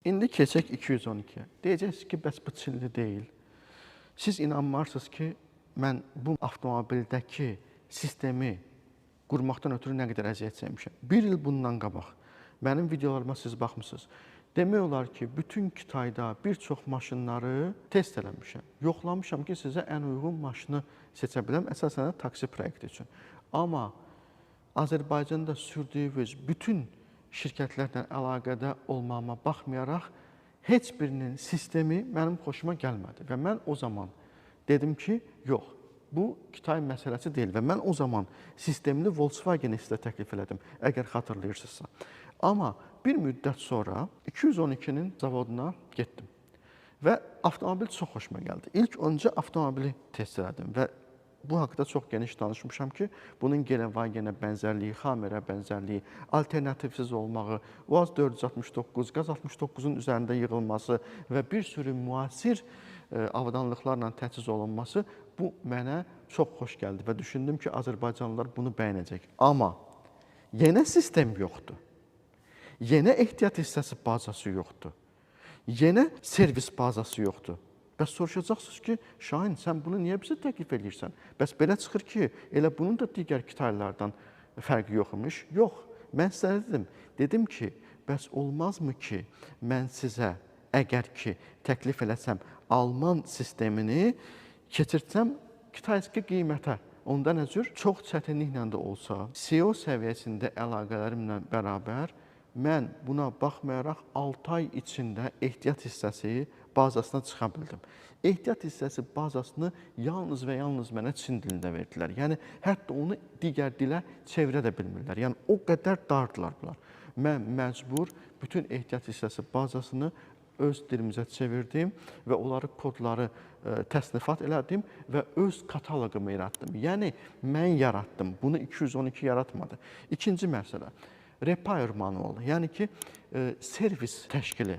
İndi keçək 212-yə. Deyəcəksiniz ki, bəs bu Çinli deyil. Siz inanmarsınız ki, mən bu avtomobildəki sistemi qurmaqdan ötürü nə qədər əziyyət çəkmişəm. Bir il bundan qabaq mənim videolarıma siz baxmısınız. Demək olar ki, bütün Kitayda bir çox maşınları test eləmişəm. Yoxlamışam ki, sizə ən uyğun maşını seçə biləm, əsasən də taksi proyekti üçün. Amma Azərbaycanda sürdüyümüz bütün şirkətlərlə əlaqədə olmağıma baxmayaraq, heç birinin sistemi mənim xoşuma gəlmədi. Və mən o zaman dedim ki, yox, bu Kitay məsələsi deyil. Və mən o zaman sistemli Volkswagen-i sizə təklif elədim, əgər xatırlayırsınızsa. Amma bir müddət sonra 212-nin zavoduna getdim və avtomobil çox xoşuma gəldi. İlk öncə avtomobili test elədim və bu haqda çox geniş danışmışam ki, bunun Gelenwagenə bənzərliyi, Hammerə bənzərliyi, alternativsiz olmağı, UAZ 469, QAZ 69-un üzərində yığılması və bir sürü müasir avadanlıqlarla təchiz olunması bu mənə çox xoş gəldi və düşündüm ki, Azərbaycanlılar bunu bəyənəcək. Amma yenə sistem yoxdur. Yenə ehtiyat hissəsi bazası yoxdur. Yenə servis bazası yoxdur. Bəs soruşacaqsınız ki, Şahin, sən bunu niyə bizə təklif edirsən? Bəs belə çıxır ki, elə bunun da digər Kitaylılardan fərqi yox imiş. Yox, mən sizə dedim. Dedim ki, bəs olmazmı ki, mən sizə əgər ki, təklif eləsəm, Alman sistemini keçirtsəm Kitayski qiymətə. Onda nə cür? Çox çətinliklə də olsa, CEO səviyyəsində əlaqələrimlə bərabər mən buna baxmayaraq 6 ay içində ehtiyat hissəsi bazasına çıxa bildim. Ehtiyat hissəsi bazasını yalnız və yalnız mənə Çin dilində verdilər. Yəni, hətta onu digər dilə çevirə də bilmirlər. Yəni, o qədər dardılar bunlar. Mən məcbur bütün ehtiyat hissəsi bazasını öz dilimizə çevirdim və onları kodları təsnifat elədim və öz kataloqumu yaratdım. Yəni, mən yaratdım. Bunu 212 yaratmadı. İkinci məsələ, repair manualı, yəni ki, servis təşkili.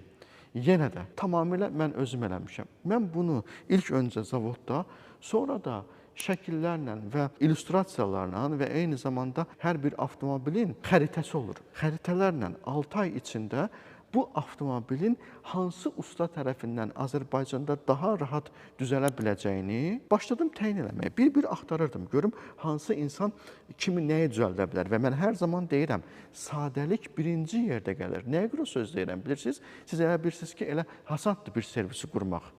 Yenə də tamamilə mən özüm eləmişəm. Mən bunu ilk öncə zavodda, sonra da şəkillərlə və illüstrasiyalarla və eyni zamanda hər bir avtomobilin xəritəsi olur. Xəritələrlə 6 ay içində bu avtomobilin hansı usta tərəfindən Azərbaycanda daha rahat düzələ biləcəyini başladım təyin eləməyə. Bir-bir axtarırdım, görüm hansı insan kimi nəyi düzəldə bilər. Və mən hər zaman deyirəm, sadəlik birinci yerdə gəlir. Nəyə görə söz deyirəm, bilirsiniz? Siz elə bilirsiniz ki, elə hasaddır bir servisi qurmaq.